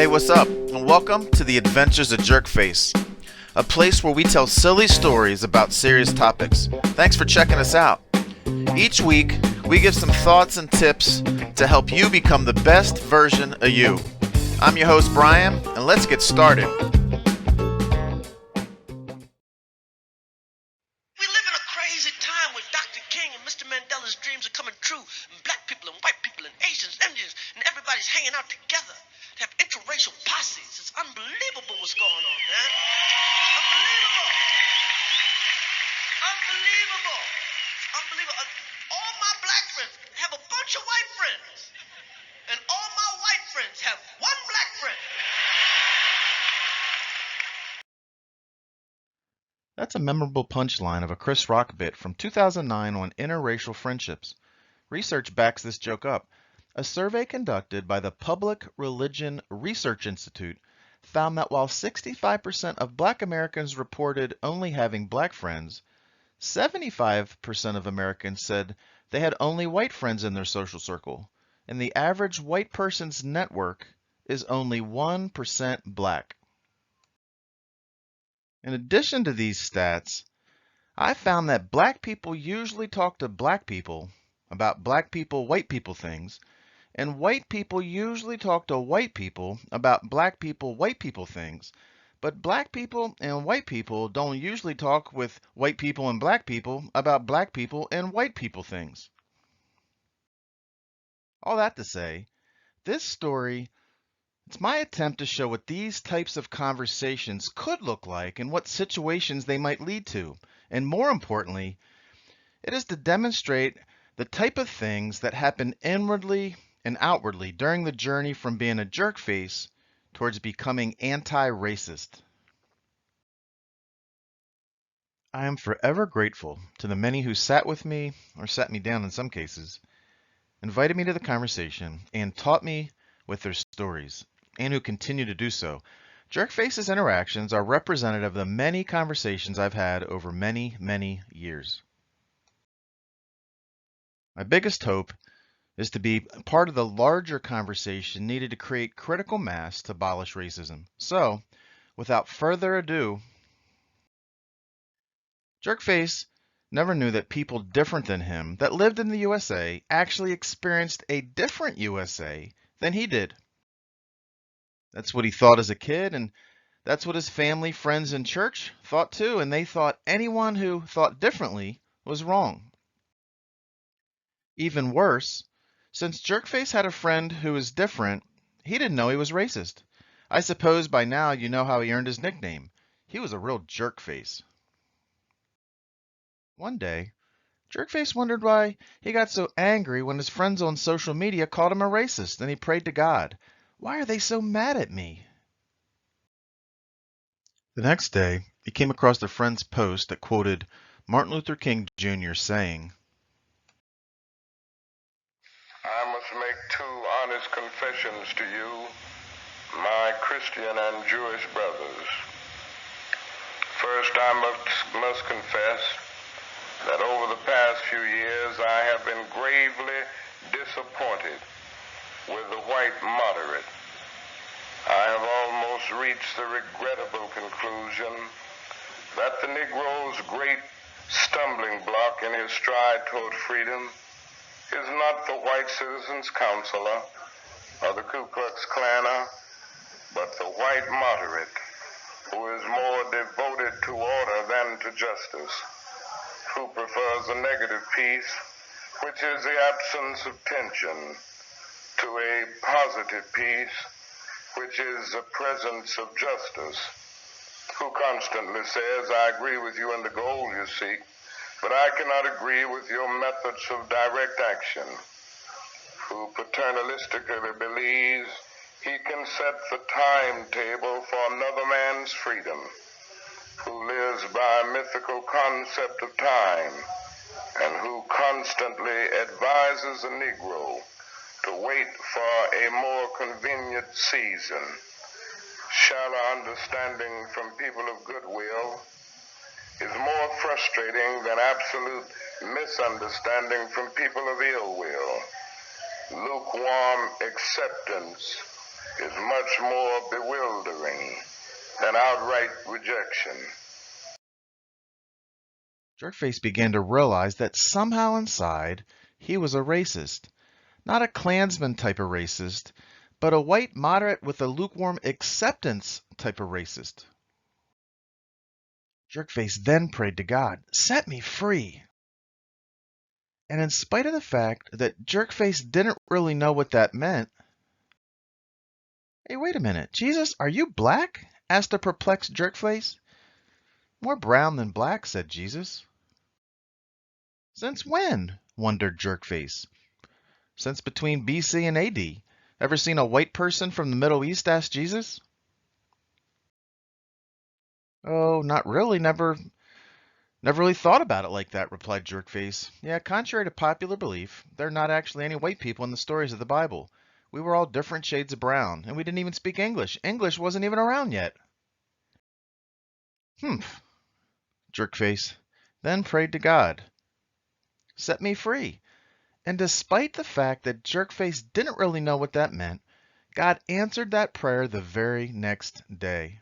Hey, what's up? And welcome to the Adventures of Jerkface, a place where we tell silly stories about serious topics. Thanks for checking us out. Each week, we give some thoughts and tips to help you become the best version of you. I'm your host, Brian, and let's get started. We live in a crazy time where Dr. King and Mr. Mandela's dreams are coming true, and black people and white people and Asians, Indians, and everybody's hanging out together. They have interracial posses. It's unbelievable what's going on, man. Unbelievable. Unbelievable. Unbelievable. All my black friends have a bunch of white friends, and all my white friends have one black friend. That's a memorable punchline of a Chris Rock bit from 2009 on interracial friendships. Research backs this joke up. A survey conducted by the Public Religion Research Institute found that while 65% of black Americans reported only having black friends, 75% of Americans said they had only white friends in their social circle, and the average white person's network is only 1% black. In addition to these stats, I found that black people usually talk to black people about black people, white people things, and white people usually talk to white people about black people, white people things. But black people and white people don't usually talk with white people and black people about black people and white people things. All that to say, this story, it's my attempt to show what these types of conversations could look like and what situations they might lead to. And more importantly, it is to demonstrate the type of things that happen inwardly and outwardly during the journey from being a jerkface towards becoming anti-racist. I am forever grateful to the many who sat with me, or sat me down in some cases, invited me to the conversation, and taught me with their stories, and who continue to do so. Jerkface's interactions are representative of the many conversations I've had over many, many years. My biggest hope is to be part of the larger conversation needed to create critical mass to abolish racism. So, without further ado, Jerkface never knew that people different than him that lived in the USA actually experienced a different USA than he did. That's what he thought as a kid, and that's what his family, friends, and church thought too, and they thought anyone who thought differently was wrong. Even worse, since Jerkface had a friend who was different, he didn't know he was racist. I suppose by now you know how he earned his nickname. He was a real jerkface. One day, Jerkface wondered why he got so angry when his friends on social media called him a racist, and he prayed to God, "Why are they so mad at me?" The next day, he came across a friend's post that quoted Martin Luther King Jr. saying, "I must make two honest confessions to you, my Christian and Jewish brothers. First, I must confess that over the past few years I have been gravely disappointed with the white moderate. I have almost reached the regrettable conclusion that the Negro's great stumbling block in his stride toward freedom is not the white citizens' counselor or the Ku Klux Klaner, but the white moderate, who is more devoted to order than to justice, who prefers a negative peace, which is the absence of tension, to a positive peace, which is the presence of justice, who constantly says, "I agree with you in the goal you seek, but I cannot agree with your methods of direct action," who paternalistically believes he can set the timetable for another man's freedom, who lives by a mythical concept of time, and who constantly advises the Negro to wait for a more convenient season. Shallow understanding from people of goodwill is more frustrating than absolute misunderstanding from people of ill will. Lukewarm acceptance is much more bewildering than outright rejection. Jerkface began to realize that somehow inside he was a racist. Not a Klansman type of racist, but a white moderate with a lukewarm acceptance type of racist. Jerkface then prayed to God, "Set me free." And in spite of the fact that Jerkface didn't really know what that meant, "Hey, wait a minute, Jesus, are you black?" asked a perplexed Jerkface. "More brown than black," said Jesus. "Since when?" wondered Jerkface. "Since between BC and AD. Ever seen a white person from the Middle East?" asked Jesus. "Oh, not really. Never really thought about it like that," replied Jerkface. "Yeah, contrary to popular belief, there are not actually any white people in the stories of the Bible. We were all different shades of brown, and we didn't even speak English. English wasn't even around yet." "Humph," Jerkface then prayed to God, "Set me free." And despite the fact that Jerkface didn't really know what that meant, God answered that prayer the very next day.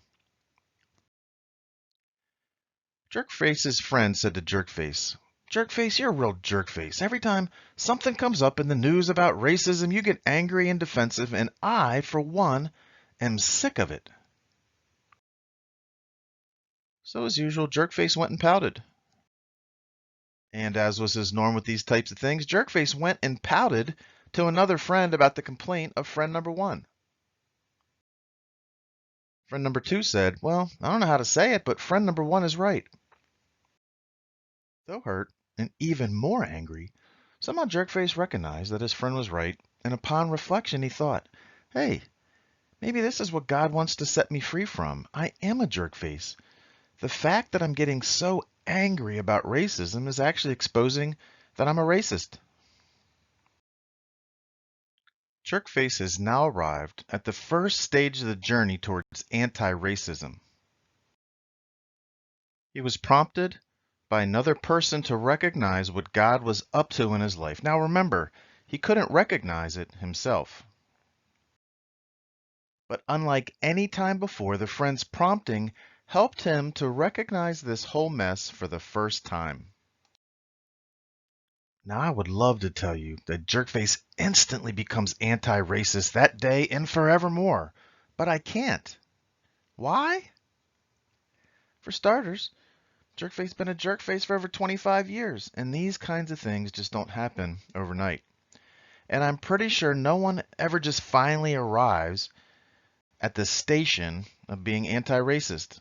Jerkface's friend said to Jerkface, "Jerkface, you're a real jerkface. Every time something comes up in the news about racism, you get angry and defensive, and I, for one, am sick of it." So as usual, Jerkface went and pouted. And as was his norm with these types of things, Jerkface went and pouted to another friend about the complaint of friend number one. Friend number two said, "Well, I don't know how to say it, but friend number one is right." Though hurt and even more angry, somehow Jerkface recognized that his friend was right, and upon reflection he thought, "Hey, maybe this is what God wants to set me free from. I am a jerkface. The fact that I'm getting so angry about racism is actually exposing that I'm a racist." Jerkface has now arrived at the first stage of the journey towards anti-racism. He was prompted by another person to recognize what God was up to in his life. Now remember, he couldn't recognize it himself. But unlike any time before, the friend's prompting helped him to recognize this whole mess for the first time. Now, I would love to tell you that Jerkface instantly becomes anti-racist that day and forevermore, but I can't. Why? For starters, Jerkface's been a jerkface for over 25 years, and these kinds of things just don't happen overnight. And I'm pretty sure no one ever just finally arrives at the station of being anti-racist.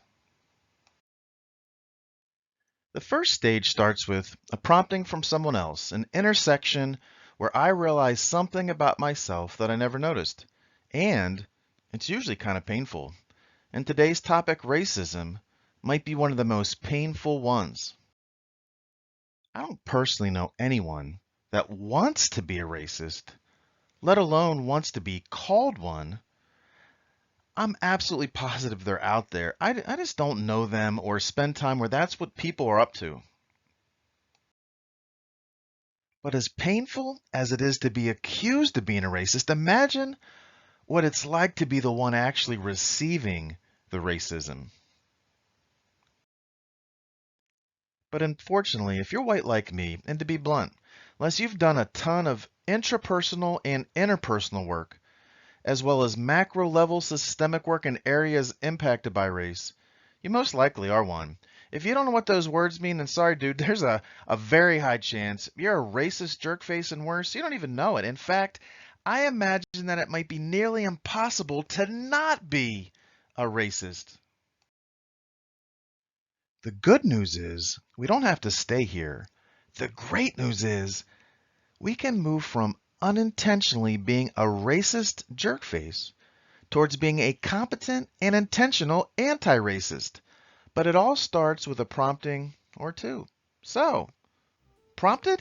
The first stage starts with a prompting from someone else, an intersection where I realize something about myself that I never noticed. And it's usually kind of painful. And today's topic, racism, might be one of the most painful ones. I don't personally know anyone that wants to be a racist, let alone wants to be called one. I'm absolutely positive they're out there. I just don't know them or spend time where that's what people are up to. But as painful as it is to be accused of being a racist, imagine what it's like to be the one actually receiving the racism. But unfortunately, if you're white like me, and to be blunt, unless you've done a ton of intrapersonal and interpersonal work, as well as macro-level systemic work in areas impacted by race, you most likely are one. If you don't know what those words mean, then sorry, dude, there's a very high chance you're a racist jerkface and worse. You don't even know it. In fact, I imagine that it might be nearly impossible to not be a racist. The good news is we don't have to stay here. The great news is we can move from unintentionally being a racist jerkface towards being a competent and intentional anti-racist. But it all starts with a prompting or two. So, prompted?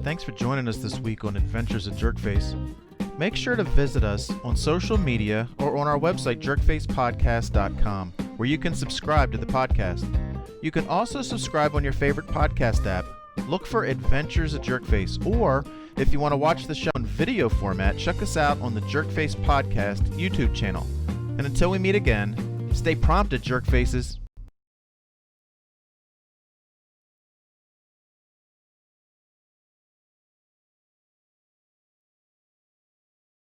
Thanks for joining us this week on Adventures of Jerkface. Make sure to visit us on social media or on our website, jerkfacepodcast.com, where you can subscribe to the podcast. You can also subscribe on your favorite podcast app Look for Adventures of Jerkface, or if you want to watch the show in video format, check us out on the Jerkface Podcast YouTube channel. And until we meet again, stay prompted, Jerkfaces.